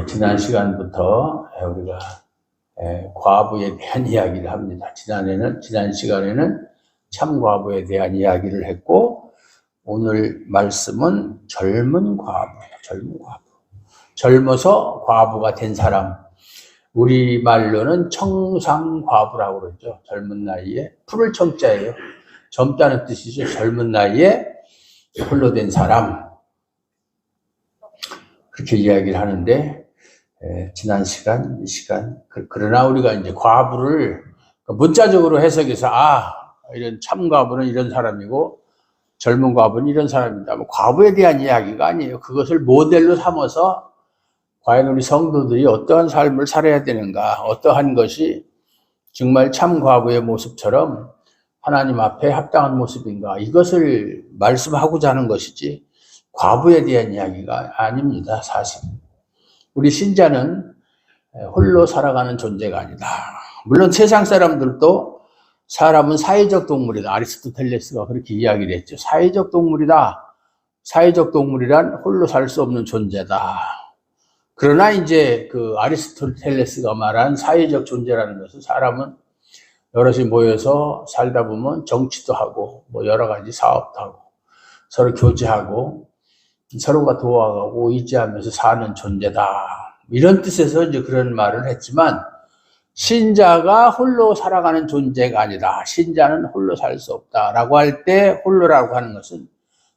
지난 시간부터 우리가 과부에 대한 이야기를 합니다. 지난 시간에는 참과부에 대한 이야기를 했고, 오늘 말씀은 젊은 과부예요. 젊은 과부. 젊어서 과부가 된 사람. 우리말로는 청상과부라고 그러죠. 젊은 나이에. 푸를 청자예요. 젊다는 뜻이죠. 젊은 나이에 홀로 된 사람. 그렇게 이야기를 하는데, 지난 시간, 이 시간. 그러나 우리가 이제 과부를 문자적으로 해석해서, 이런 참과부는 이런 사람이고, 젊은 과부는 이런 사람입니다. 과부에 대한 이야기가 아니에요. 그것을 모델로 삼아서, 과연 우리 성도들이 어떠한 삶을 살아야 되는가, 어떠한 것이 정말 참과부의 모습처럼 하나님 앞에 합당한 모습인가, 이것을 말씀하고자 하는 것이지, 과부에 대한 이야기가 아닙니다, 사실. 우리 신자는 홀로 살아가는 존재가 아니다. 물론 세상 사람들도 사람은 사회적 동물이다. 아리스토텔레스가 그렇게 이야기를 했죠. 사회적 동물이다. 사회적 동물이란 홀로 살 수 없는 존재다. 그러나 이제 그 아리스토텔레스가 말한 사회적 존재라는 것은 사람은 여럿이 모여서 살다 보면 정치도 하고 뭐 여러 가지 사업도 하고 서로 교제하고 서로가 도와가고 의지하면서 사는 존재다. 이런 뜻에서 이제 그런 말을 했지만, 신자가 홀로 살아가는 존재가 아니다. 신자는 홀로 살 수 없다라고 할 때 홀로라고 하는 것은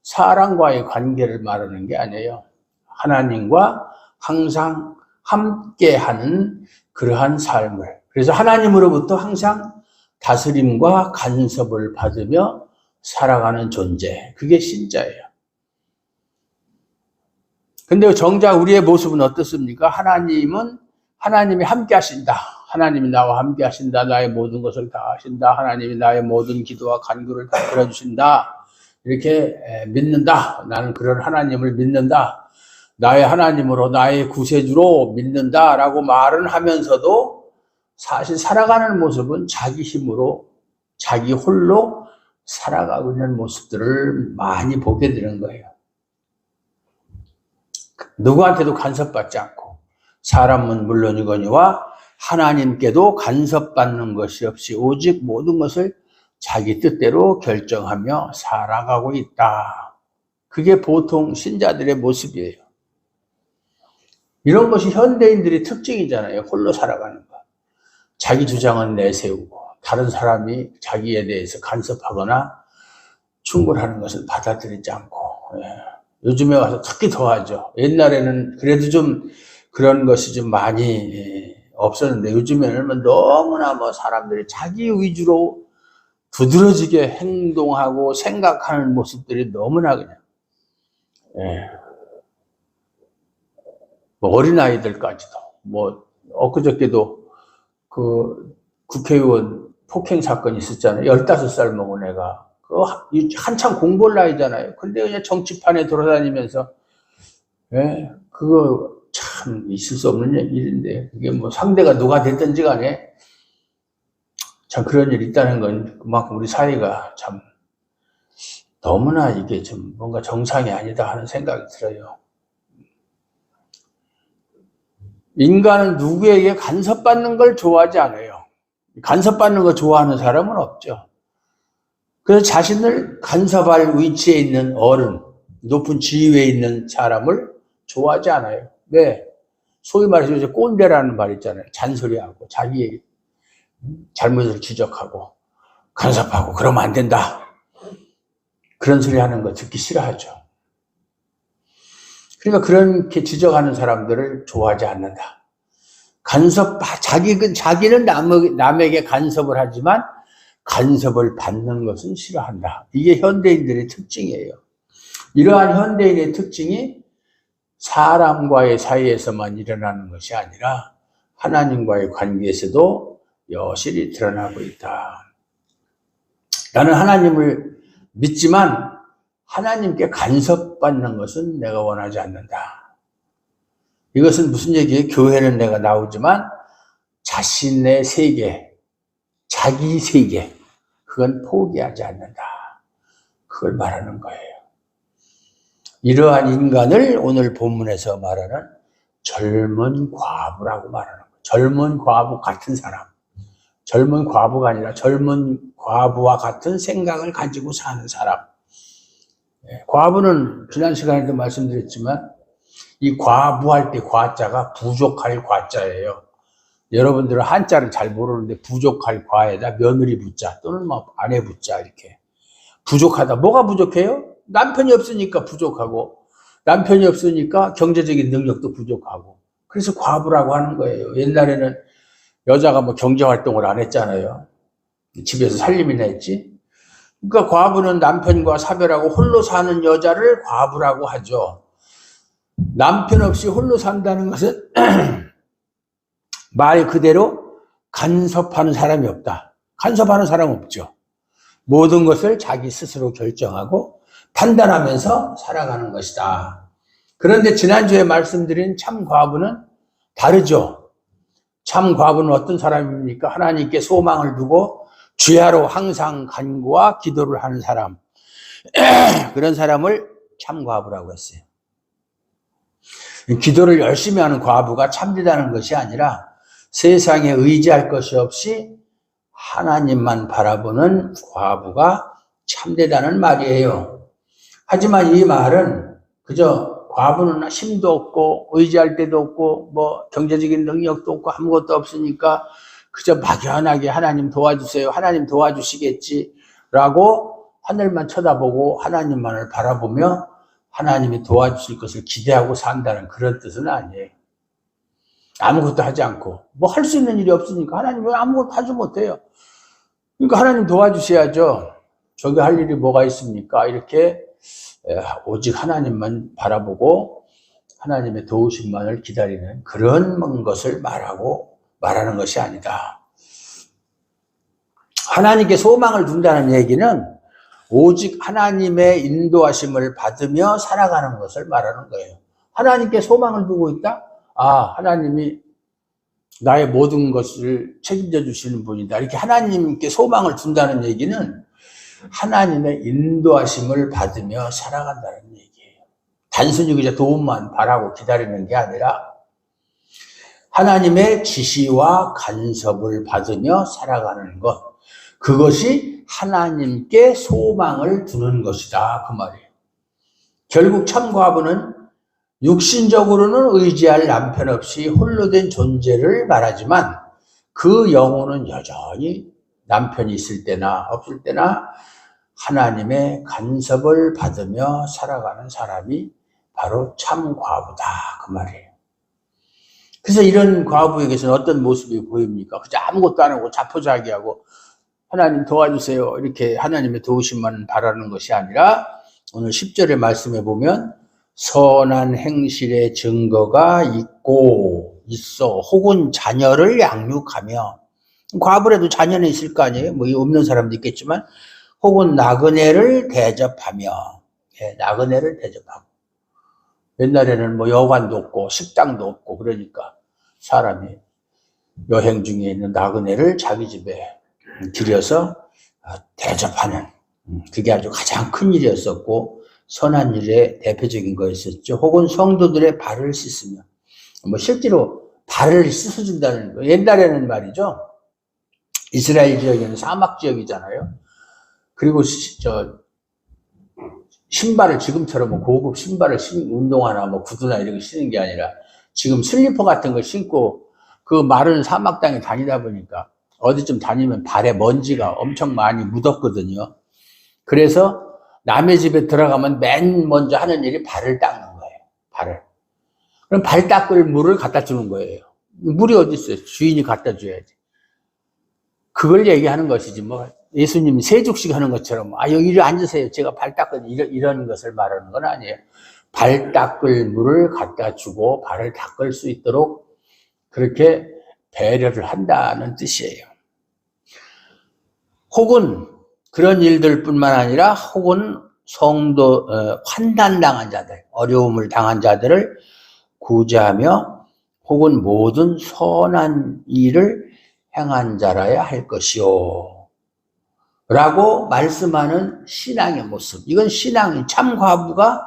사람과의 관계를 말하는 게 아니에요. 하나님과 항상 함께하는 그러한 삶을. 그래서 하나님으로부터 항상 다스림과 간섭을 받으며 살아가는 존재. 그게 신자예요. 근데 정작 우리의 모습은 어떻습니까? 하나님이 함께 하신다. 하나님이 나와 함께 하신다. 나의 모든 것을 다 하신다. 하나님이 나의 모든 기도와 간구를 다 들어주신다. 이렇게 믿는다. 나는 그런 하나님을 믿는다. 나의 하나님으로, 나의 구세주로 믿는다. 라고 말은 하면서도 사실 살아가는 모습은 자기 힘으로, 자기 홀로 살아가고 있는 모습들을 많이 보게 되는 거예요. 누구한테도 간섭받지 않고, 사람은 물론이거니와 하나님께도 간섭받는 것이 없이 오직 모든 것을 자기 뜻대로 결정하며 살아가고 있다. 그게 보통 신자들의 모습이에요. 이런 것이 현대인들의 특징이잖아요. 홀로 살아가는 것. 자기 주장은 내세우고 다른 사람이 자기에 대해서 간섭하거나 충고하는 것을 받아들이지 않고, 요즘에 와서 특히 더하죠. 옛날에는 그래도 좀 그런 것이 좀 많이 없었는데, 요즘에는 너무나 사람들이 자기 위주로 두드러지게 행동하고 생각하는 모습들이 너무나 그냥, 어린아이들까지도, 엊그저께도 그 국회의원 폭행 사건이 있었잖아요. 15살 먹은 애가. 한참 공부할 나이잖아요. 근데 그냥 정치판에 돌아다니면서, 그거 참 있을 수 없는 일인데, 그게 상대가 누가 됐든지 간에, 참 그런 일이 있다는 건 그만큼 우리 사회가 참 너무나 이게 좀 뭔가 정상이 아니다 하는 생각이 들어요. 인간은 누구에게 간섭받는 걸 좋아하지 않아요. 간섭받는 거 좋아하는 사람은 없죠. 그래서 자신을 간섭할 위치에 있는 어른, 높은 지위에 있는 사람을 좋아하지 않아요. 왜? 소위 말해서 이제 꼰대라는 말 있잖아요. 잔소리하고 자기의 잘못을 지적하고 간섭하고 그러면 안 된다. 그런 소리 하는 거 듣기 싫어하죠. 그러니까 그렇게 지적하는 사람들을 좋아하지 않는다. 자기는 남에게 간섭을 하지만 간섭을 받는 것은 싫어한다. 이게 현대인들의 특징이에요. 이러한 현대인의 특징이 사람과의 사이에서만 일어나는 것이 아니라 하나님과의 관계에서도 여실히 드러나고 있다. 나는 하나님을 믿지만 하나님께 간섭받는 것은 내가 원하지 않는다. 이것은 무슨 얘기예요? 교회는 내가 나오지만 자신의 세계, 자기 세계, 그건 포기하지 않는다. 그걸 말하는 거예요. 이러한 인간을 오늘 본문에서 말하는 젊은 과부라고 말하는 거예요. 젊은 과부 같은 사람. 젊은 과부가 아니라 젊은 과부와 같은 생각을 가지고 사는 사람. 과부는 지난 시간에도 말씀드렸지만 이 과부할 때 과자가 부족할 과자예요. 여러분들은 한자를 잘 모르는데 부족할 과에다 며느리 붙자 또는 뭐 아내 붙자 이렇게. 부족하다. 뭐가 부족해요? 남편이 없으니까 부족하고 남편이 없으니까 경제적인 능력도 부족하고 그래서 과부라고 하는 거예요. 옛날에는 여자가 뭐 경제활동을 안 했잖아요. 집에서 살림이나 했지. 그러니까 과부는 남편과 사별하고 홀로 사는 여자를 과부라고 하죠. 남편 없이 홀로 산다는 것은 말 그대로 간섭하는 사람이 없다. 간섭하는 사람 없죠. 모든 것을 자기 스스로 결정하고 판단하면서 살아가는 것이다. 그런데 지난주에 말씀드린 참 과부는 다르죠. 참 과부는 어떤 사람입니까? 하나님께 소망을 두고 주야로 항상 간구와 기도를 하는 사람. 그런 사람을 참 과부라고 했어요. 기도를 열심히 하는 과부가 참되다는 것이 아니라 세상에 의지할 것이 없이 하나님만 바라보는 과부가 참되다는 말이에요. 하지만 이 말은 그저 과부는 힘도 없고 의지할 데도 없고 뭐 경제적인 능력도 없고 아무것도 없으니까 그저 막연하게 하나님 도와주세요. 하나님 도와주시겠지 라고 하늘만 쳐다보고 하나님만을 바라보며 하나님이 도와주실 것을 기대하고 산다는 그런 뜻은 아니에요. 아무것도 하지 않고 뭐 할 수 있는 일이 없으니까 하나님은 아무것도 하지 못해요. 그러니까 하나님 도와주셔야죠. 저기 할 일이 뭐가 있습니까? 이렇게 오직 하나님만 바라보고 하나님의 도우심만을 기다리는 그런 것을 말하는 것이 아니다. 하나님께 소망을 둔다는 얘기는 오직 하나님의 인도하심을 받으며 살아가는 것을 말하는 거예요. 하나님께 소망을 두고 있다? 아, 하나님이 나의 모든 것을 책임져 주시는 분이다. 이렇게 하나님께 소망을 둔다는 얘기는 하나님의 인도하심을 받으며 살아간다는 얘기예요. 단순히 그저 도움만 바라고 기다리는 게 아니라 하나님의 지시와 간섭을 받으며 살아가는 것. 그것이 하나님께 소망을 두는 것이다. 그 말이에요. 결국 참 과부는 육신적으로는 의지할 남편 없이 홀로 된 존재를 말하지만 그 영혼은 여전히 남편이 있을 때나 없을 때나 하나님의 간섭을 받으며 살아가는 사람이 바로 참 과부다. 그 말이에요. 그래서 이런 과부에게서는 어떤 모습이 보입니까? 그저 아무것도 안 하고 자포자기하고 하나님 도와주세요. 이렇게 하나님의 도우심만 바라는 것이 아니라 오늘 10절의 말씀에 보면 선한 행실의 증거가 있어 혹은 자녀를 양육하며 과부라도 자녀는 있을 거 아니에요. 뭐 없는 사람도 있겠지만 혹은 나그네를 대접하며 나그네를 대접하고 옛날에는 뭐 여관도 없고 식당도 없고 그러니까 사람이 여행 중에 있는 나그네를 자기 집에 들여서 대접하는 그게 아주 가장 큰 일이었었고 선한 일의 대표적인 거였었죠. 혹은 성도들의 발을 씻으며 뭐 실제로 발을 씻어준다는 거. 옛날에는 말이죠. 이스라엘 지역에는 사막 지역이잖아요. 그리고 신발을 지금처럼 뭐 고급 신발을 운동화나 뭐 구두나 이런 거 신는 게 아니라 지금 슬리퍼 같은 걸 신고 그 마른 사막 땅에 다니다 보니까 어디 좀 다니면 발에 먼지가 엄청 많이 묻었거든요. 그래서 남의 집에 들어가면 맨 먼저 하는 일이 발을 닦는 거예요. 발을. 그럼 발 닦을 물을 갖다 주는 거예요. 물이 어디 있어요? 주인이 갖다 줘야지. 그걸 얘기하는 것이지 뭐 예수님이 세죽씩 하는 것처럼 여기 앉으세요. 제가 발 닦은 이런 것을 말하는 건 아니에요. 발 닦을 물을 갖다 주고 발을 닦을 수 있도록 그렇게 배려를 한다는 뜻이에요. 혹은 그런 일들뿐만 아니라 혹은 성도 환난당한 자들, 어려움을 당한 자들을 구제하며 혹은 모든 선한 일을 행한 자라야 할 것이요 라고 말씀하는 신앙의 모습. 이건 신앙이 참 과부가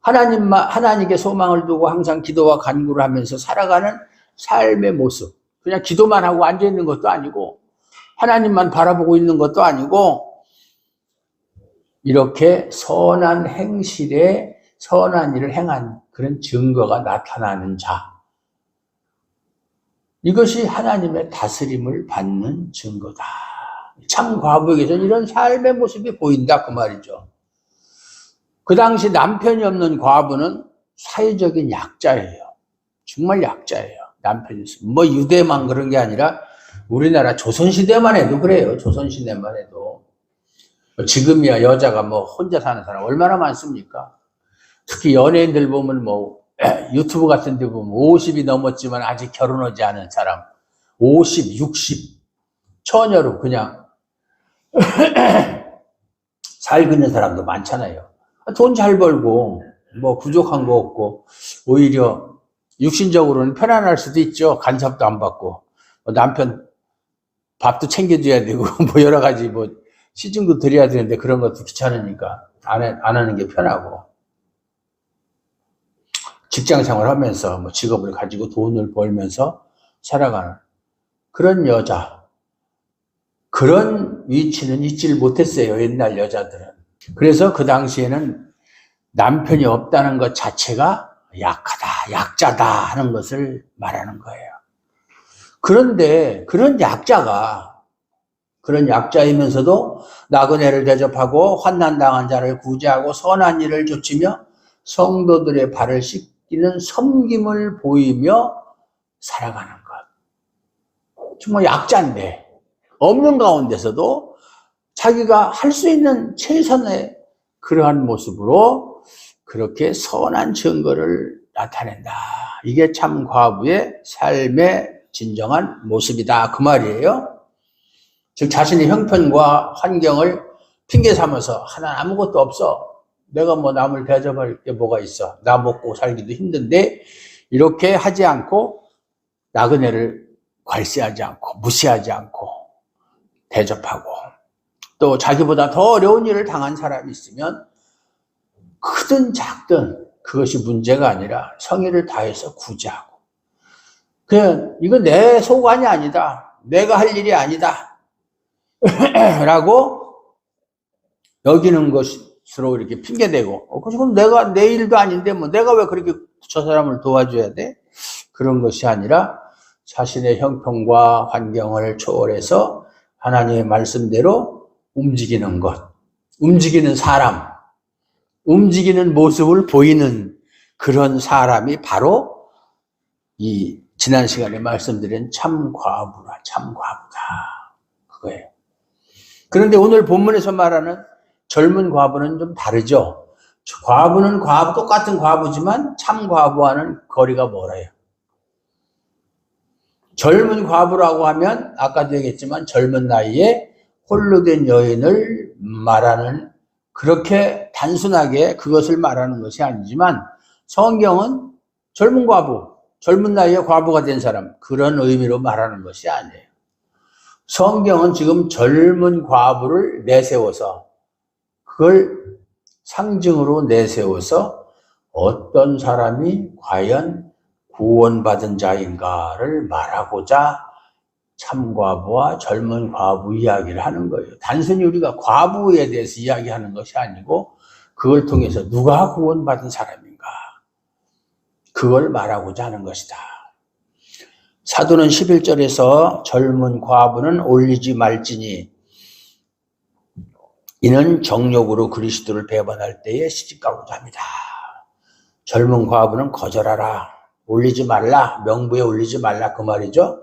하나님께 소망을 두고 항상 기도와 간구를 하면서 살아가는 삶의 모습. 그냥 기도만 하고 앉아있는 것도 아니고, 하나님만 바라보고 있는 것도 아니고, 이렇게 선한 행실에 선한 일을 행한 그런 증거가 나타나는 자. 이것이 하나님의 다스림을 받는 증거다. 참 과부에게서는 이런 삶의 모습이 보인다, 그 말이죠. 그 당시 남편이 없는 과부는 사회적인 약자예요. 정말 약자예요. 남편이 있으면. 뭐 유대만 그런 게 아니라 우리나라 조선시대만 해도 그래요. 조선시대만 해도. 지금이야 여자가 뭐 혼자 사는 사람 얼마나 많습니까? 특히 연예인들 보면 뭐 유튜브 같은 데 보면 50이 넘었지만 아직 결혼하지 않은 사람 50, 60 처녀로 그냥 살고 있는 사람도 많잖아요. 돈 잘 벌고 뭐 부족한 거 없고 오히려 육신적으로는 편안할 수도 있죠. 간섭도 안 받고 남편 밥도 챙겨줘야 되고 뭐 여러 가지 뭐 시중도 드려야 되는데 그런 것도 귀찮으니까 안 하는 게 편하고 직장 생활하면서 뭐 직업을 가지고 돈을 벌면서 살아가는 그런 여자, 그런 위치는 잊지를 못했어요. 옛날 여자들은. 그래서 그 당시에는 남편이 없다는 것 자체가 약하다, 약자다 하는 것을 말하는 거예요. 그런데 그런 약자이면서도 나그네를 대접하고 환난당한 자를 구제하고 선한 일을 조치며 성도들의 발을 씻기는 섬김을 보이며 살아가는 것. 정말 약자인데 없는 가운데서도 자기가 할 수 있는 최선의 그러한 모습으로 그렇게 선한 증거를 나타낸다. 이게 참 과부의 삶의 진정한 모습이다. 그 말이에요. 즉 자신의 형편과 환경을 핑계 삼아서 하나 아무것도 없어. 내가 뭐 남을 대접할 게 뭐가 있어. 나 먹고 살기도 힘든데 이렇게 하지 않고 나그네를 괄시하지 않고 무시하지 않고 대접하고 또 자기보다 더 어려운 일을 당한 사람이 있으면 크든 작든 그것이 문제가 아니라 성의를 다해서 구제하고 그냥 이건 내 소관이 아니다. 내가 할 일이 아니다. 라고 여기는 것으로 이렇게 핑계대고 그럼 내가 내 일도 아닌데 뭐 내가 왜 그렇게 저 사람을 도와줘야 돼? 그런 것이 아니라 자신의 형편과 환경을 초월해서 하나님의 말씀대로 움직이는 것, 움직이는 사람, 움직이는 모습을 보이는 그런 사람이 바로 이 지난 시간에 말씀드린 참 과부다. 그거예요. 그런데 오늘 본문에서 말하는 젊은 과부는 좀 다르죠. 과부는 똑같은 과부지만 참 과부와는 거리가 멀어요. 젊은 과부라고 하면 아까도 얘기했지만 젊은 나이에 홀로 된 여인을 말하는 그렇게 단순하게 그것을 말하는 것이 아니지만 성경은 젊은 과부, 젊은 나이에 과부가 된 사람 그런 의미로 말하는 것이 아니에요. 성경은 지금 젊은 과부를 내세워서 그걸 상징으로 내세워서 어떤 사람이 과연 구원받은 자인가를 말하고자 참과부와 젊은 과부 이야기를 하는 거예요. 단순히 우리가 과부에 대해서 이야기하는 것이 아니고 그걸 통해서 누가 구원받은 사람인가 그걸 말하고자 하는 것이다. 사도는 11절에서 젊은 과부는 올리지 말지니 이는 정욕으로 그리스도를 배반할 때에 시집가고자 합니다. 젊은 과부는 거절하라. 올리지 말라. 명부에 올리지 말라. 그 말이죠.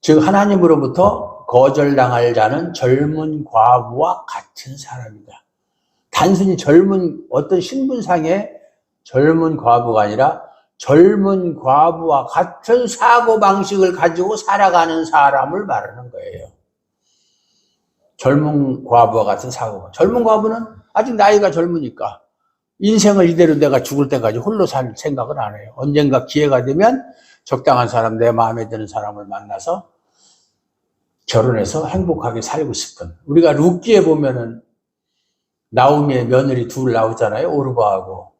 즉 하나님으로부터 거절당할 자는 젊은 과부와 같은 사람이다. 단순히 젊은 어떤 신분상의 젊은 과부가 아니라 젊은 과부와 같은 사고방식을 가지고 살아가는 사람을 말하는 거예요. 젊은 과부와 같은 사고방. 젊은 과부는 아직 나이가 젊으니까 인생을 이대로 내가 죽을 때까지 홀로 살 생각은 안 해요. 언젠가 기회가 되면 적당한 사람, 내 마음에 드는 사람을 만나서 결혼해서 행복하게 살고 싶은. 우리가 룻기에 보면은 나오미의 며느리 둘 나오잖아요. 오르바하고.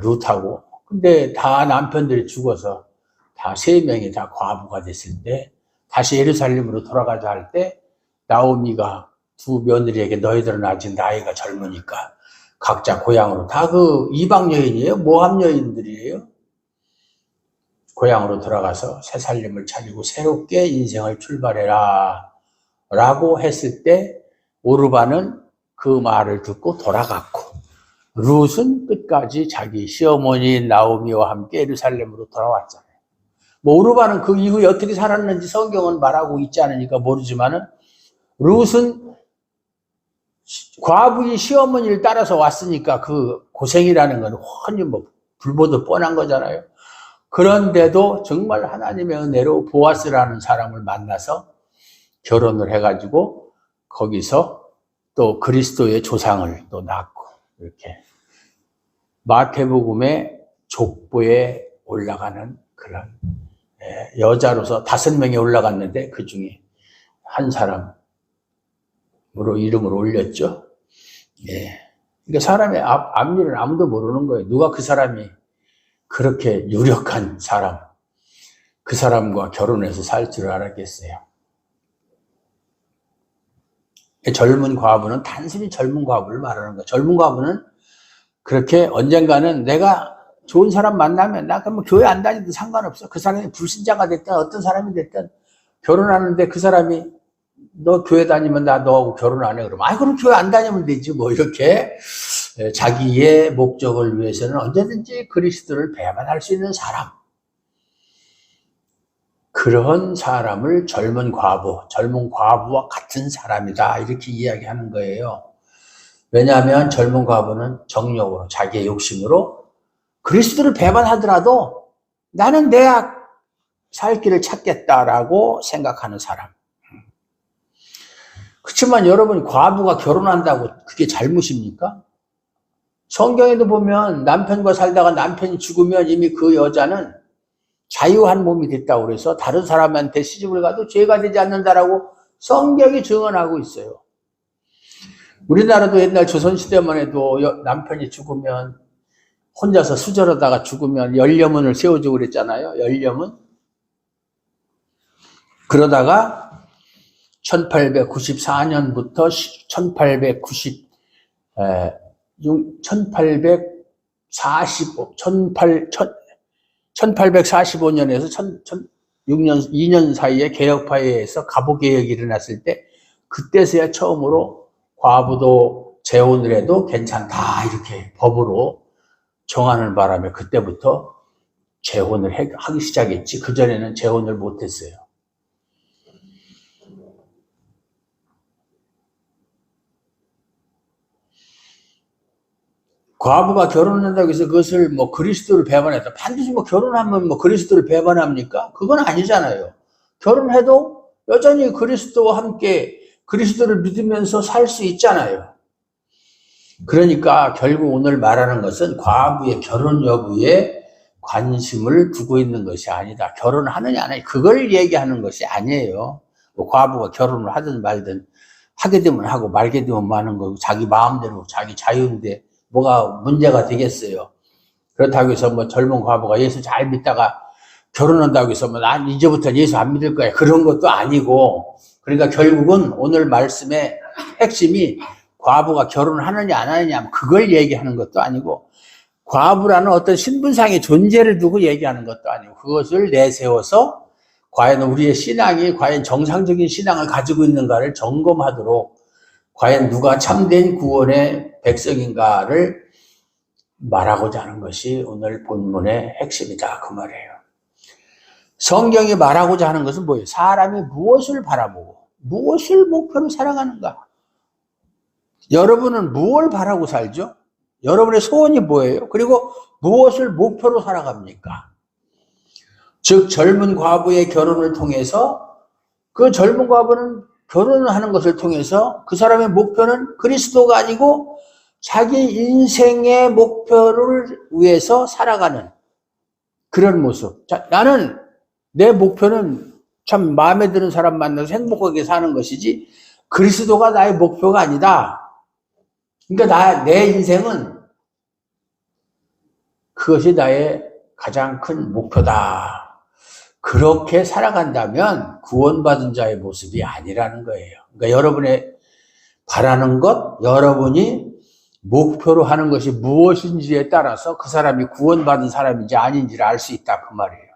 룻하고. 근데 다 남편들이 죽어서 다 3명이 다 과부가 됐을 때 다시 예루살렘으로 돌아가자 할 때 나오미가 두 며느리에게 너희들은 아직 나이가 젊으니까 각자 고향으로, 다 그 이방 여인이에요? 모함 여인들이에요? 고향으로 돌아가서 새 살림을 차리고 새롭게 인생을 출발해라 라고 했을 때 오르바는 그 말을 듣고 돌아갔고, 룻은 끝까지 자기 시어머니 나오미와 함께 예루살렘으로 돌아왔잖아요. 뭐 오르바는 그 이후에 어떻게 살았는지 성경은 말하고 있지 않으니까 모르지만은, 룻은 과부의 시어머니를 따라서 왔으니까 그 고생이라는 건 훤히 뭐 불보듯 뻔한 거잖아요. 그런데도 정말 하나님의 은혜로 보아스라는 사람을 만나서 결혼을 해가지고 거기서 또 그리스도의 조상을 또 낳고, 이렇게 마태복음의 족보에 올라가는 그런 여자로서 5명이 올라갔는데 그 중에 한 사람으로 이름을 올렸죠. 그러니까 사람의 앞일은 아무도 모르는 거예요. 누가 그 사람이 그렇게 유력한 사람, 그 사람과 결혼해서 살 줄 알았겠어요. 젊은 과부는 단순히 젊은 과부를 말하는 거예요. 젊은 과부는 그렇게 언젠가는 내가 좋은 사람 만나면 나 그러면 교회 안 다니도 상관없어. 그 사람이 불신자가 됐든 어떤 사람이 됐든 결혼하는데 그 사람이 너 교회 다니면 나 너하고 결혼 안 해. 그러면 그럼 교회 안 다니면 되지. 뭐 이렇게 자기의 목적을 위해서는 언제든지 그리스도를 배반할 수 있는 사람. 그런 사람을 젊은 과부와 같은 사람이다. 이렇게 이야기하는 거예요. 왜냐하면 젊은 과부는 정욕으로, 자기의 욕심으로 그리스도를 배반하더라도 나는 내 살 길을 찾겠다라고 생각하는 사람. 그렇지만 여러분, 과부가 결혼한다고 그게 잘못입니까? 성경에도 보면 남편과 살다가 남편이 죽으면 이미 그 여자는 자유한 몸이 됐다고 그래서 다른 사람한테 시집을 가도 죄가 되지 않는다라고 성경이 증언하고 있어요. 우리나라도 옛날 조선시대만 해도 남편이 죽으면 혼자서 수절하다가 죽으면 열려문을 세워주고 그랬잖아요. 열려문. 그러다가 1894년부터 1845년에서 2006년 2년 사이에 개혁파에 의해서 갑오개혁이 일어났을 때 그때서야 처음으로 과부도 재혼을 해도 괜찮다 이렇게 법으로 정하는 바람에 그때부터 재혼을 하기 시작했지. 그전에는 재혼을 못했어요. 과부가 결혼한다고 해서 그것을 뭐 그리스도를 배반했다. 반드시 뭐 결혼하면 뭐 그리스도를 배반합니까? 그건 아니잖아요. 결혼해도 여전히 그리스도와 함께 그리스도를 믿으면서 살 수 있잖아요. 그러니까 결국 오늘 말하는 것은 과부의 결혼 여부에 관심을 두고 있는 것이 아니다. 결혼하느냐 안 하느냐 그걸 얘기하는 것이 아니에요. 뭐 과부가 결혼을 하든 말든 하게 되면 하고 말게 되면 마는 거고 자기 마음대로 자기 자유인데 뭐가 문제가 되겠어요. 그렇다고 해서 뭐 젊은 과부가 예수 잘 믿다가 결혼한다고 해서 뭐 난 이제부터 예수 안 믿을 거야 그런 것도 아니고, 그러니까 결국은 오늘 말씀의 핵심이 과부가 결혼하느냐 안 하느냐 그걸 얘기하는 것도 아니고, 과부라는 어떤 신분상의 존재를 두고 얘기하는 것도 아니고, 그것을 내세워서 과연 우리의 신앙이 과연 정상적인 신앙을 가지고 있는가를 점검하도록, 과연 누가 참된 구원의 백성인가를 말하고자 하는 것이 오늘 본문의 핵심이다 그 말이에요. 성경이 말하고자 하는 것은 뭐예요? 사람이 무엇을 바라보고 무엇을 목표로 살아가는가? 여러분은 무엇을 바라고 살죠? 여러분의 소원이 뭐예요? 그리고 무엇을 목표로 살아갑니까? 즉 젊은 과부의 결혼을 통해서 그 젊은 과부는 결혼을 하는 것을 통해서 그 사람의 목표는 그리스도가 아니고 자기 인생의 목표를 위해서 살아가는 그런 모습. 자, 나는 내 목표는 참 마음에 드는 사람 만나서 행복하게 사는 것이지 그리스도가 나의 목표가 아니다. 그러니까 내 인생은 그것이 나의 가장 큰 목표다. 그렇게 살아간다면 구원받은 자의 모습이 아니라는 거예요. 그러니까 여러분의 바라는 것, 여러분이 목표로 하는 것이 무엇인지에 따라서 그 사람이 구원받은 사람인지 아닌지를 알 수 있다, 그 말이에요.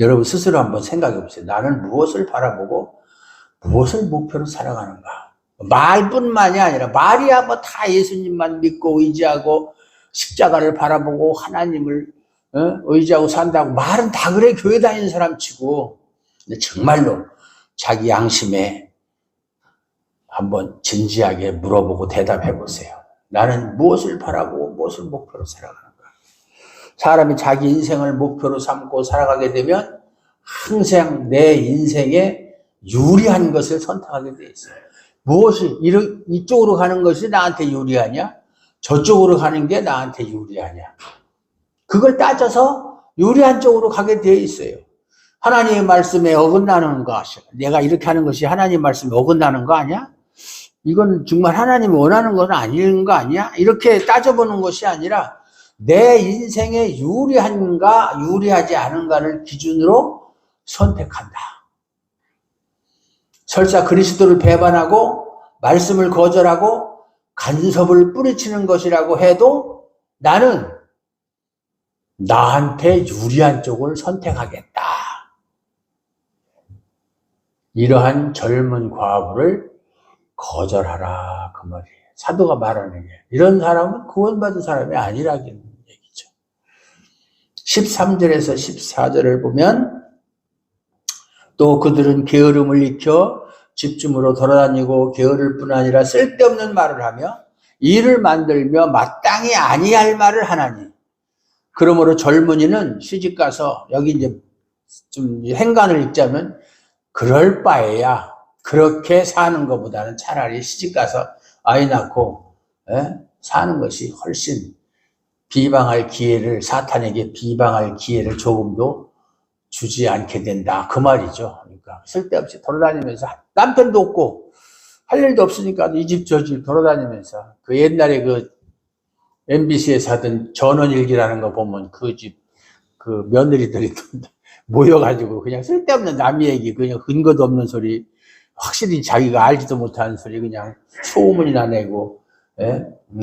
여러분 스스로 한번 생각해 보세요. 나는 무엇을 바라보고 무엇을 목표로 살아가는가? 말뿐만이 아니라, 말이야 뭐 다 예수님만 믿고 의지하고 십자가를 바라보고 하나님을 의지하고 산다고 말은 다 그래, 교회 다니는 사람 치고. 근데 정말로 자기 양심에 한번 진지하게 물어보고 대답해 보세요. 나는 무엇을 바라보고 무엇을 목표로 살아가는가? 사람이 자기 인생을 목표로 삼고 살아가게 되면 항상 내 인생에 유리한 것을 선택하게 돼 있어요. 무엇이 이쪽으로 가는 것이 나한테 유리하냐? 저쪽으로 가는 게 나한테 유리하냐? 그걸 따져서 유리한 쪽으로 가게 돼 있어요. 하나님의 말씀에 어긋나는 거, 내가 이렇게 하는 것이 하나님 말씀에 어긋나는 거 아니야? 이건 정말 하나님이 원하는 건 아닌 거 아니야? 이렇게 따져보는 것이 아니라 내 인생에 유리한가 유리하지 않은가를 기준으로 선택한다. 설사 그리스도를 배반하고 말씀을 거절하고 간섭을 뿌리치는 것이라고 해도 나는 나한테 유리한 쪽을 선택하겠다. 이러한 젊은 과부를 거절하라, 그 말이에요. 사도가 말하는 게. 이런 사람은 구원받은 사람이 아니라는 얘기죠. 13절에서 14절을 보면 또 그들은 게으름을 익혀 집중으로 돌아다니고 게으를 뿐 아니라 쓸데없는 말을 하며 일을 만들며 마땅히 아니할 말을 하나니. 그러므로 젊은이는 시집가서, 여기 이제 좀 행간을 읽자면, 그럴 바에야 그렇게 사는 것보다는 차라리 시집가서 아이 낳고 사는 것이 훨씬 비방할 기회를, 사탄에게 비방할 기회를 조금도 주지 않게 된다, 그 말이죠. 그러니까 쓸데없이 돌아다니면서 남편도 없고 할 일도 없으니까 이 집 저 집 돌아다니면서, 그 옛날에 그 MBC에서 하던 전원일기라는 거 보면 그 집 그 며느리들이 모여가지고 그냥 쓸데없는 남 얘기, 그냥 근거도 없는 소리, 확실히 자기가 알지도 못하는 소리 그냥 소문이나 내고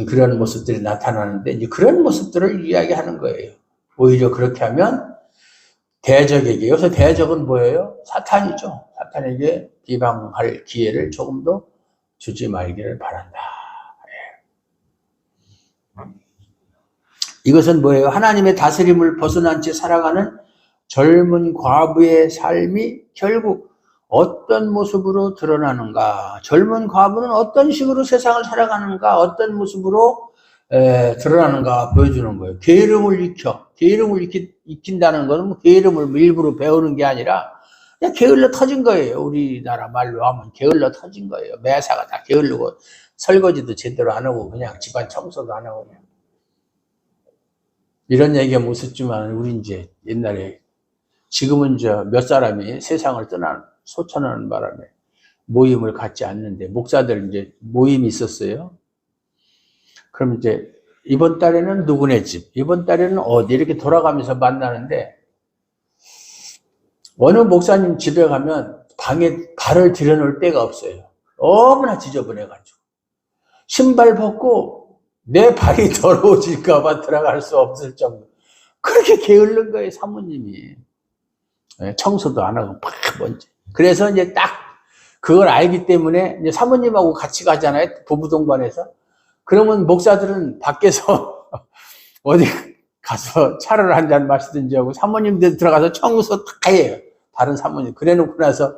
그런 모습들이 나타나는데, 이제 그런 모습들을 이야기하는 거예요. 오히려 그렇게 하면 대적에게, 여기서 대적은 뭐예요? 사탄이죠. 사탄에게 비방할 기회를 조금도 주지 말기를 바란다. 이것은 뭐예요? 하나님의 다스림을 벗어난 채 살아가는 젊은 과부의 삶이 결국 어떤 모습으로 드러나는가? 젊은 과부는 어떤 식으로 세상을 살아가는가? 어떤 모습으로 드러나는가 보여주는 거예요. 게으름을 익혀. 게으름을 익힌다는 것은 게으름을 일부러 배우는 게 아니라 그냥 게을러 터진 거예요. 우리나라 말로 하면 게을러 터진 거예요. 매사가 다 게을르고 설거지도 제대로 안 하고 그냥 집안 청소도 안 하고. 이런 얘기가 무섭지만 우리 이제 옛날에, 지금은 몇 사람이 세상을 소천하는 바람에 모임을 갖지 않는데, 목사들 이제 모임이 있었어요. 그럼 이제 이번 달에는 누구네 집, 이번 달에는 어디, 이렇게 돌아가면서 만나는데, 어느 목사님 집에 가면 방에 발을 들여놓을 데가 없어요. 너무나 지저분해가지고. 신발 벗고 내 발이 더러워질까봐 들어갈 수 없을 정도. 그렇게 게으른 거예요, 사모님이. 청소도 안 하고 막 먼지. 그래서 이제 딱 그걸 알기 때문에 이제 사모님하고 같이 가잖아요, 부부 동반해서. 그러면 목사들은 밖에서 어디 가서 차를 한 잔 마시든지 하고 사모님들 들어가서 청소 다 해요, 다른 사모님. 그래 놓고 나서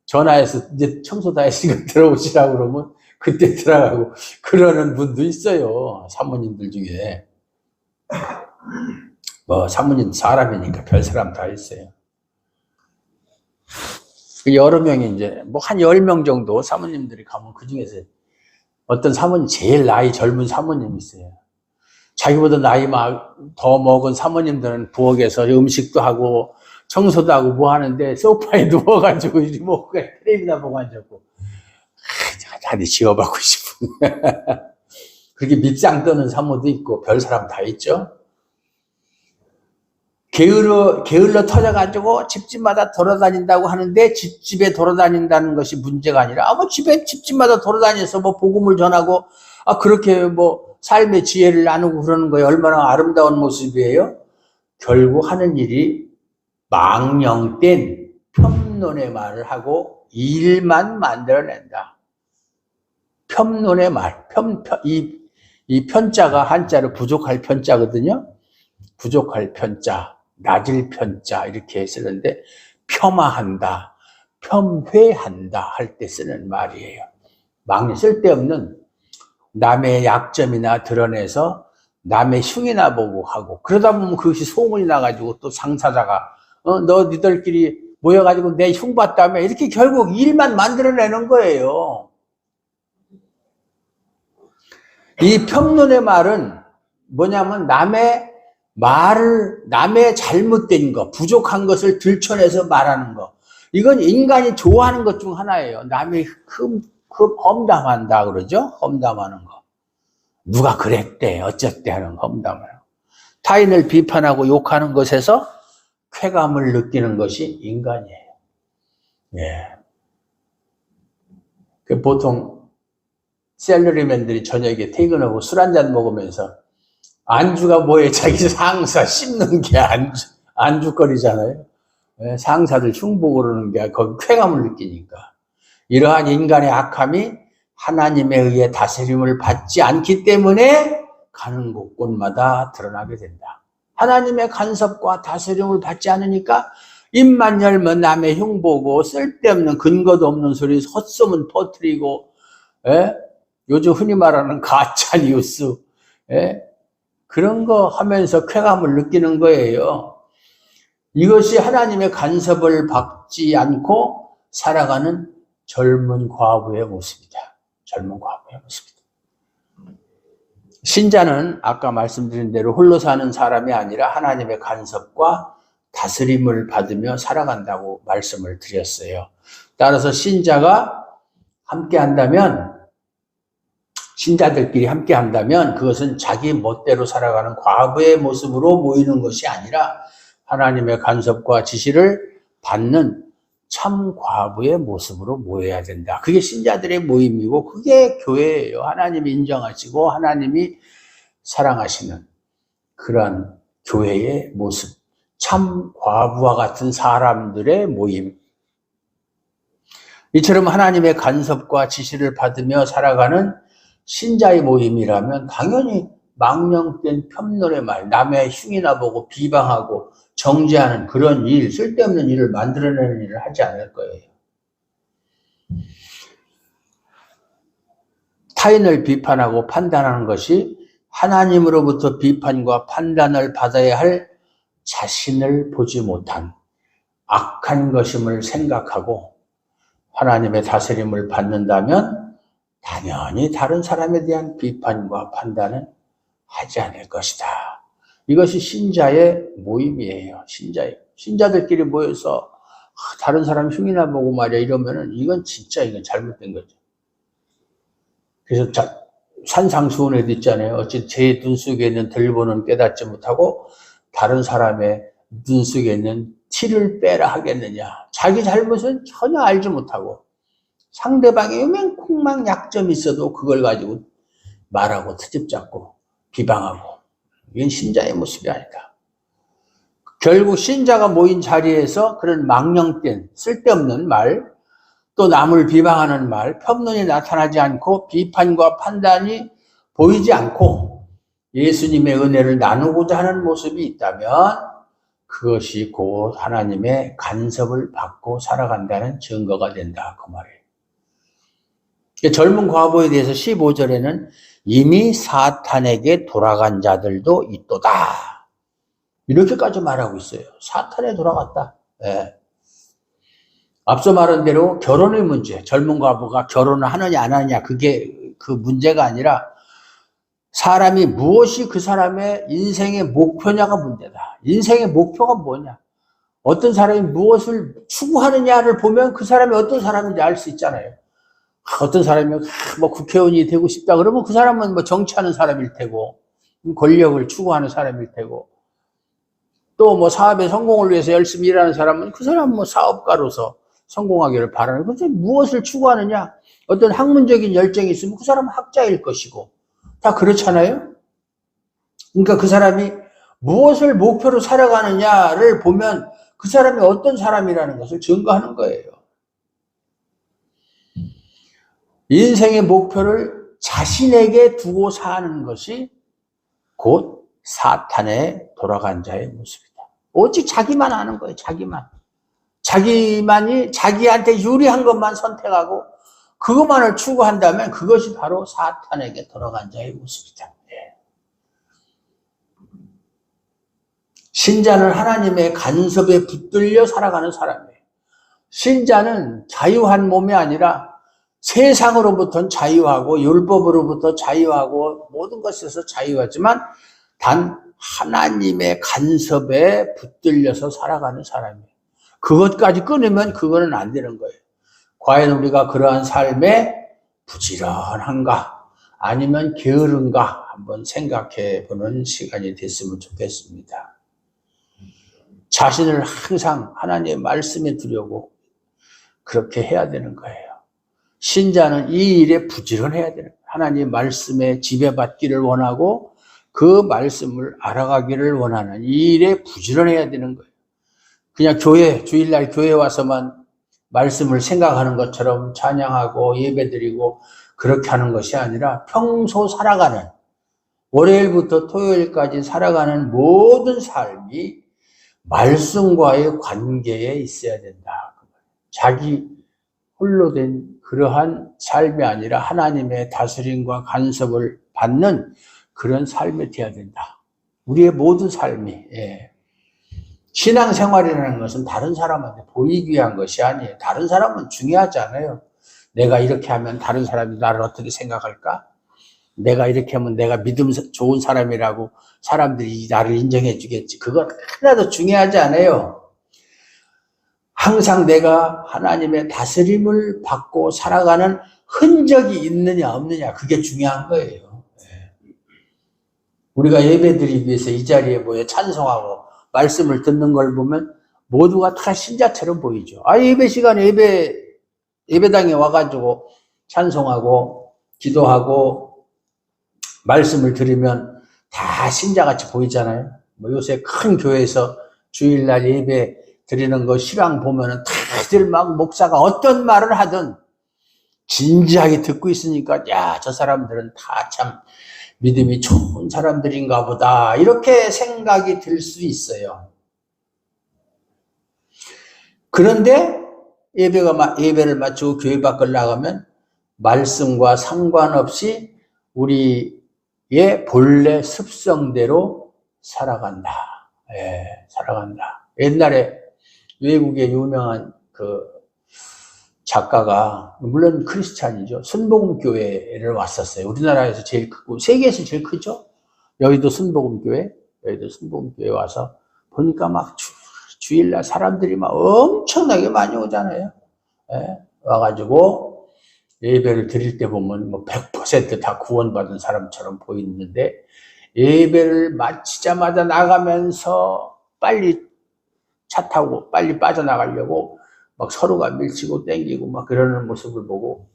전화해서 이제 청소 다 했으니까 들어오시라고 그러면 그때 들어가고 그러는 분도 있어요, 사모님들 중에. 뭐 사모님 사람이니까 별 사람 다 있어요. 여러 명이 이제 뭐 한 10명 정도 사모님들이 가면 그 중에서 어떤 사모님, 제일 나이 젊은 사모님이 있어요. 자기보다 나이 더 먹은 사모님들은 부엌에서 음식도 하고 청소도 하고 뭐 하는데 소파에 누워가지고 리모컨 텔레비나 보고 앉았고, 자리 지워받고 싶은. 그렇게 밉상 떠는 사모도 있고 별 사람 다 있죠. 게을러 터져가지고 집집마다 돌아다닌다고 하는데 집집에 돌아다닌다는 것이 문제가 아니라 뭐 집집마다 돌아다녀서 뭐 복음을 전하고 그렇게 뭐 삶의 지혜를 나누고 그러는 거예요. 얼마나 아름다운 모습이에요. 결국 하는 일이 망령된 편론의 말을 하고 일만 만들어낸다. 편론의 말, 이 편자가 한자로 부족할 편자거든요. 부족할 편자, 낮을 편자 이렇게 쓰는데 폄하한다, 폄훼한다 할 때 쓰는 말이에요. 쓸데없는 남의 약점이나 드러내서 남의 흉이나 보고 하고 그러다 보면 그것이 소문이 나가지고 또 상사자가 너 니들끼리 모여가지고 내 흉 봤다며 이렇게 결국 일만 만들어내는 거예요. 이 폄론의 말은 뭐냐면 남의 잘못된 거, 부족한 것을 들춰내서 말하는 거. 이건 인간이 좋아하는 것 중 하나예요. 남이 험담한다 그러죠? 험담하는 거. 누가 그랬대, 어쨌대 하는 험담을. 타인을 비판하고 욕하는 것에서 쾌감을 느끼는 것이 인간이에요. 예. 보통 샐러리맨들이 저녁에 퇴근하고 술 한잔 먹으면서 안주가 뭐예요? 자기 상사 씹는 게 안주거리잖아요. 예, 상사들 흉보고 그러는 게 거기 쾌감을 느끼니까. 이러한 인간의 악함이 하나님에 의해 다스림을 받지 않기 때문에 가는 곳곳마다 드러나게 된다. 하나님의 간섭과 다스림을 받지 않으니까 입만 열면 남의 흉보고 쓸데없는 근거도 없는 소리 헛소문 퍼뜨리고 요즘 흔히 말하는 가짜 뉴스 그런 거 하면서 쾌감을 느끼는 거예요. 이것이 하나님의 간섭을 받지 않고 살아가는 젊은 과부의 모습이다. 젊은 과부의 모습이다. 신자는 아까 말씀드린 대로 홀로 사는 사람이 아니라 하나님의 간섭과 다스림을 받으며 살아간다고 말씀을 드렸어요. 따라서 신자가 함께 한다면, 신자들끼리 함께 한다면 그것은 자기 멋대로 살아가는 과부의 모습으로 모이는 것이 아니라 하나님의 간섭과 지시를 받는 참 과부의 모습으로 모여야 된다. 그게 신자들의 모임이고 그게 교회예요. 하나님이 인정하시고 하나님이 사랑하시는 그러한 교회의 모습. 참 과부와 같은 사람들의 모임. 이처럼 하나님의 간섭과 지시를 받으며 살아가는 신자의 모임이라면 당연히 망령된 폄론의 말, 남의 흉이나 보고 비방하고 정죄하는 그런 일, 쓸데없는 일을 만들어내는 일을 하지 않을 거예요. 타인을 비판하고 판단하는 것이 하나님으로부터 비판과 판단을 받아야 할 자신을 보지 못한 악한 것임을 생각하고 하나님의 다스림을 받는다면 당연히 다른 사람에 대한 비판과 판단은 하지 않을 것이다. 이것이 신자의 모임이에요. 신자들끼리 모여서 다른 사람 흉이나 보고 말이야 이러면은 이건 잘못된 거죠. 그래서 산상수훈에도 있잖아요. 어찌 제 눈 속에 있는 들보는 깨닫지 못하고 다른 사람의 눈 속에 있는 티를 빼라 하겠느냐. 자기 잘못은 전혀 알지 못하고 상대방의 요맹콩망 약점이 있어도 그걸 가지고 말하고 트집잡고 비방하고 이건 신자의 모습이 아니다. 결국 신자가 모인 자리에서 그런 망령된 쓸데없는 말, 또 남을 비방하는 말, 폄론이 나타나지 않고 비판과 판단이 보이지 않고 예수님의 은혜를 나누고자 하는 모습이 있다면 그것이 곧 하나님의 간섭을 받고 살아간다는 증거가 된다. 그 말이에요. 젊은 과부에 대해서 15절에는 이미 사탄에게 돌아간 자들도 있도다. 이렇게까지 말하고 있어요. 사탄에 돌아갔다. 네. 앞서 말한 대로 결혼의 문제, 젊은 과부가 결혼을 하느냐 안 하느냐 그게 그 문제가 아니라 사람이 무엇이 그 사람의 인생의 목표냐가 문제다. 인생의 목표가 뭐냐. 어떤 사람이 무엇을 추구하느냐를 보면 그 사람이 어떤 사람인지 알 수 있잖아요. 어떤 사람이 뭐 국회의원이 되고 싶다 그러면 그 사람은 뭐 정치하는 사람일 테고, 권력을 추구하는 사람일 테고, 또 뭐 사업의 성공을 위해서 열심히 일하는 사람은 그 사람은 뭐 사업가로서 성공하기를 바라는 거죠. 무엇을 추구하느냐? 어떤 학문적인 열정이 있으면 그 사람은 학자일 것이고, 다 그렇잖아요? 그러니까 그 사람이 무엇을 목표로 살아가느냐를 보면 그 사람이 어떤 사람이라는 것을 증거하는 거예요. 인생의 목표를 자신에게 두고 사는 것이 곧 사탄에 돌아간 자의 모습이다. 오직 자기만 아는 거예요. 자기만이 자기한테 유리한 것만 선택하고 그것만을 추구한다면 그것이 바로 사탄에게 돌아간 자의 모습이다. 신자는 하나님의 간섭에 붙들려 살아가는 사람이에요. 신자는 자유한 몸이 아니라 세상으로부터는 자유하고 율법으로부터 자유하고 모든 것에서 자유하지만 단 하나님의 간섭에 붙들려서 살아가는 사람이에요. 그것까지 끊으면 그거는 안 되는 거예요. 과연 우리가 그러한 삶에 부지런한가 아니면 게으른가 한번 생각해 보는 시간이 됐으면 좋겠습니다. 자신을 항상 하나님의 말씀에 두려고 그렇게 해야 되는 거예요. 신자는 이 일에 부지런해야 되는 거예요. 하나님의 말씀에 지배받기를 원하고 그 말씀을 알아가기를 원하는 이 일에 부지런해야 되는 거예요. 그냥 주일날 교회 와서만 말씀을 생각하는 것처럼 찬양하고 예배드리고 그렇게 하는 것이 아니라 평소 살아가는, 월요일부터 토요일까지 살아가는 모든 삶이 말씀과의 관계에 있어야 된다. 자기 홀로 된 그러한 삶이 아니라 하나님의 다스림과 간섭을 받는 그런 삶이 되어야 된다. 우리의 모든 삶이. 신앙생활이라는 것은 다른 사람한테 보이기 위한 것이 아니에요. 다른 사람은 중요하지 않아요. 내가 이렇게 하면 다른 사람이 나를 어떻게 생각할까? 내가 이렇게 하면 내가 믿음 좋은 사람이라고 사람들이 나를 인정해 주겠지. 그건 하나도 중요하지 않아요. 항상 내가 하나님의 다스림을 받고 살아가는 흔적이 있느냐 없느냐, 그게 중요한 거예요. 우리가 예배드리기 위해서 이 자리에 모여 찬송하고 말씀을 듣는 걸 보면 모두가 다 신자처럼 보이죠. 예배 시간에 예배당에 와가지고 찬송하고 기도하고 말씀을 들으면 다 신자같이 보이잖아요. 뭐 요새 큰 교회에서 주일날 예배 드리는 거 실황 보면은 다들 막 목사가 어떤 말을 하든 진지하게 듣고 있으니까 저 사람들은 다 참 믿음이 좋은 사람들인가 보다 이렇게 생각이 들 수 있어요. 그런데 예배를 마치고 교회 밖을 나가면 말씀과 상관없이 우리의 본래 습성대로 살아간다. 살아간다. 옛날에 외국의 유명한 그 작가가, 물론 크리스찬이죠. 순복음교회를 왔었어요. 우리나라에서 제일 크고 세계에서 제일 크죠. 여의도 순복음교회 와서 보니까 막 주일날 사람들이 막 엄청나게 많이 오잖아요. 와가지고 예배를 드릴 때 보면 뭐 100% 다 구원받은 사람처럼 보이는데 예배를 마치자마자 나가면서 빨리 차 타고 빨리 빠져나가려고 막 서로가 밀치고 땡기고 막 그러는 모습을 보고,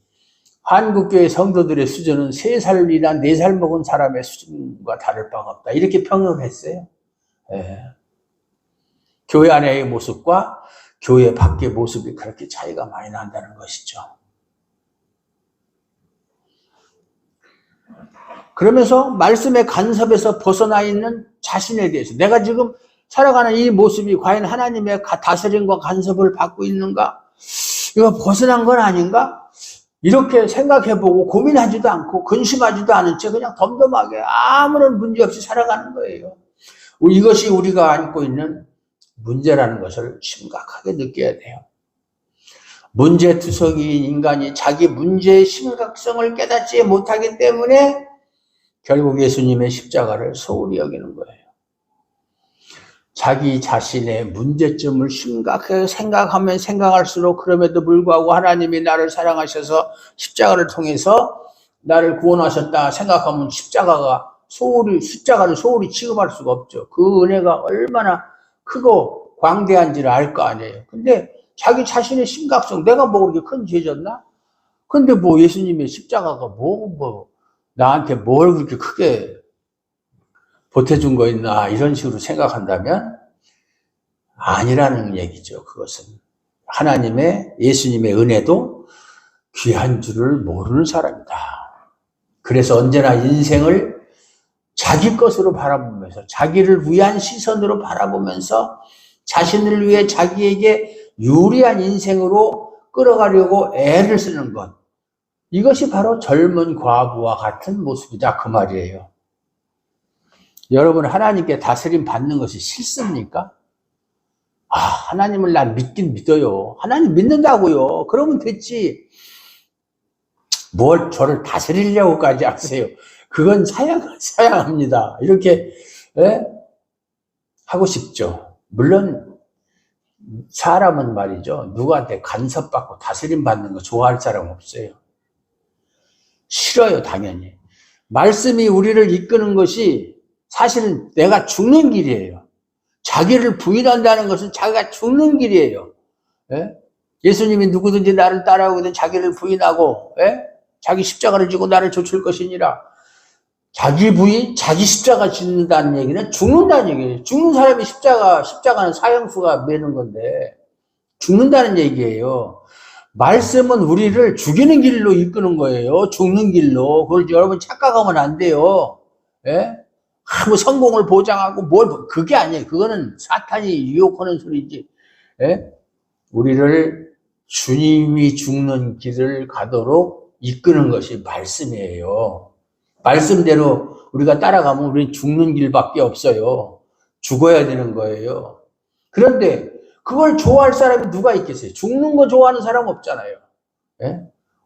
한국교회 성도들의 수준은 3살이나 4살 먹은 사람의 수준과 다를 바가 없다. 이렇게 평을 했어요. 교회 안의 모습과 교회 밖의 모습이 그렇게 차이가 많이 난다는 것이죠. 그러면서 말씀의 간섭에서 벗어나 있는 자신에 대해서, 내가 지금 살아가는 이 모습이 과연 하나님의 다스림과 간섭을 받고 있는가? 이거 벗어난 건 아닌가? 이렇게 생각해보고 고민하지도 않고 근심하지도 않은 채 그냥 덤덤하게 아무런 문제 없이 살아가는 거예요. 이것이 우리가 안고 있는 문제라는 것을 심각하게 느껴야 돼요. 문제투성이인 인간이 자기 문제의 심각성을 깨닫지 못하기 때문에 결국 예수님의 십자가를 소홀히 여기는 거예요. 자기 자신의 문제점을 심각하게 생각하면 생각할수록 그럼에도 불구하고 하나님이 나를 사랑하셔서 십자가를 통해서 나를 구원하셨다 생각하면 숫자가를 소홀히 취급할 수가 없죠. 그 은혜가 얼마나 크고 광대한지를 알 거 아니에요. 근데 자기 자신의 심각성, 내가 뭐 그렇게 큰 죄졌나? 근데 뭐 예수님의 십자가가 나한테 뭘 그렇게 크게 보태준 거 있나, 이런 식으로 생각한다면 아니라는 얘기죠. 그것은 예수님의 은혜도 귀한 줄을 모르는 사람이다. 그래서 언제나 인생을 자기 것으로 바라보면서, 자기를 위한 시선으로 바라보면서 자신을 위해 자기에게 유리한 인생으로 끌어가려고 애를 쓰는 것, 이것이 바로 젊은 과부와 같은 모습이다, 그 말이에요. 여러분, 하나님께 다스림 받는 것이 싫습니까? 하나님을 난 믿긴 믿어요. 하나님 믿는다고요. 그러면 됐지. 뭘 저를 다스리려고까지 하세요. 그건 사양합니다. 이렇게 하고 싶죠. 물론 사람은 말이죠, 누구한테 간섭받고 다스림 받는 거 좋아할 사람 없어요. 싫어요, 당연히. 말씀이 우리를 이끄는 것이 사실은 내가 죽는 길이에요. 자기를 부인한다는 것은 자기가 죽는 길이에요. 예수님이 누구든지 나를 따라오거든 자기를 부인하고 자기 십자가를 지고 나를 좇을 것이니라. 자기 부인, 자기 십자가 짓는다는 얘기는 죽는다는 얘기예요. 죽는 사람이 십자가는 사형수가 매는 건데 죽는다는 얘기예요. 말씀은 우리를 죽이는 길로 이끄는 거예요. 죽는 길로. 그걸 여러분 착각하면 안 돼요. 뭐 성공을 보장하고 그게 아니에요. 그거는 사탄이 유혹하는 소리지. 우리를 주님이 죽는 길을 가도록 이끄는 것이 말씀이에요. 말씀대로 우리가 따라가면 우리는 죽는 길밖에 없어요. 죽어야 되는 거예요. 그런데 그걸 좋아할 사람이 누가 있겠어요? 죽는 거 좋아하는 사람 없잖아요.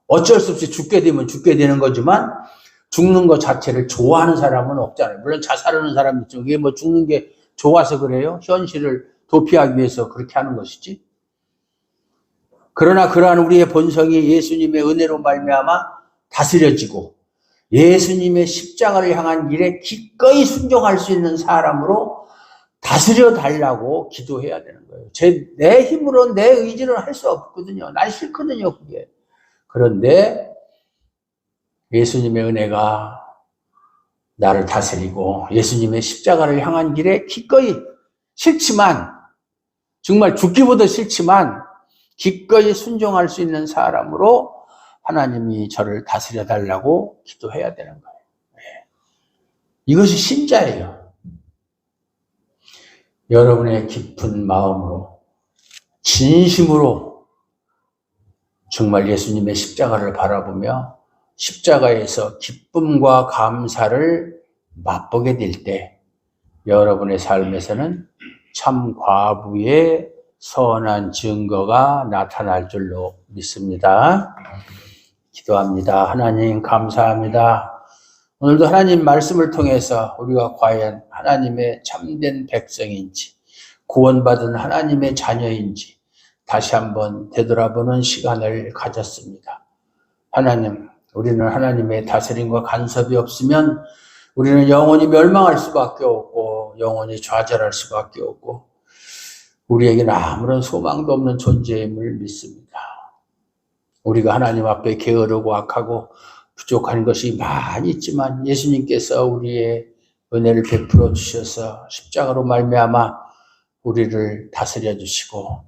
어쩔 수 없이 죽게 되면 죽게 되는 거지만 죽는 것 자체를 좋아하는 사람은 없잖아요. 물론 자살하는 사람이 있죠. 그게 뭐 죽는 게 좋아서 그래요? 현실을 도피하기 위해서 그렇게 하는 것이지. 그러나 그러한 우리의 본성이 예수님의 은혜로 말미암아 다스려지고 예수님의 십자가를 향한 길에 기꺼이 순종할 수 있는 사람으로 다스려 달라고 기도해야 되는 거예요. 내 힘으로 내 의지로 할 수 없거든요. 난 싫거든요, 그게. 그런데 예수님의 은혜가 나를 다스리고 예수님의 십자가를 향한 길에 기꺼이, 싫지만, 정말 죽기보다 싫지만 기꺼이 순종할 수 있는 사람으로 하나님이 저를 다스려 달라고 기도해야 되는 거예요. 이것이 신자예요. 여러분의 깊은 마음으로, 진심으로 정말 예수님의 십자가를 바라보며 십자가에서 기쁨과 감사를 맛보게 될 때 여러분의 삶에서는 참 과부의 선한 증거가 나타날 줄로 믿습니다. 기도합니다. 하나님 감사합니다. 오늘도 하나님 말씀을 통해서 우리가 과연 하나님의 참된 백성인지 구원받은 하나님의 자녀인지 다시 한번 되돌아보는 시간을 가졌습니다. 하나님, 우리는 하나님의 다스림과 간섭이 없으면 우리는 영원히 멸망할 수밖에 없고 영원히 좌절할 수밖에 없고 우리에게는 아무런 소망도 없는 존재임을 믿습니다. 우리가 하나님 앞에 게으르고 악하고 부족한 것이 많이 있지만 예수님께서 우리의 은혜를 베풀어 주셔서 십자가로 말미암아 우리를 다스려 주시고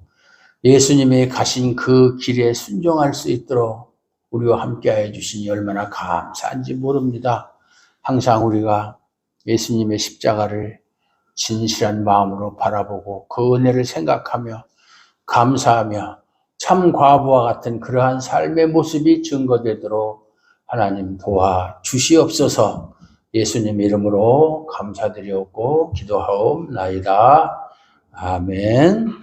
예수님이 가신 그 길에 순종할 수 있도록 우리와 함께하여 주시니 얼마나 감사한지 모릅니다. 항상 우리가 예수님의 십자가를 진실한 마음으로 바라보고 그 은혜를 생각하며 감사하며 참 과부와 같은 그러한 삶의 모습이 증거되도록 하나님 도와 주시옵소서. 예수님 이름으로 감사드리옵고 기도하옵나이다. 아멘.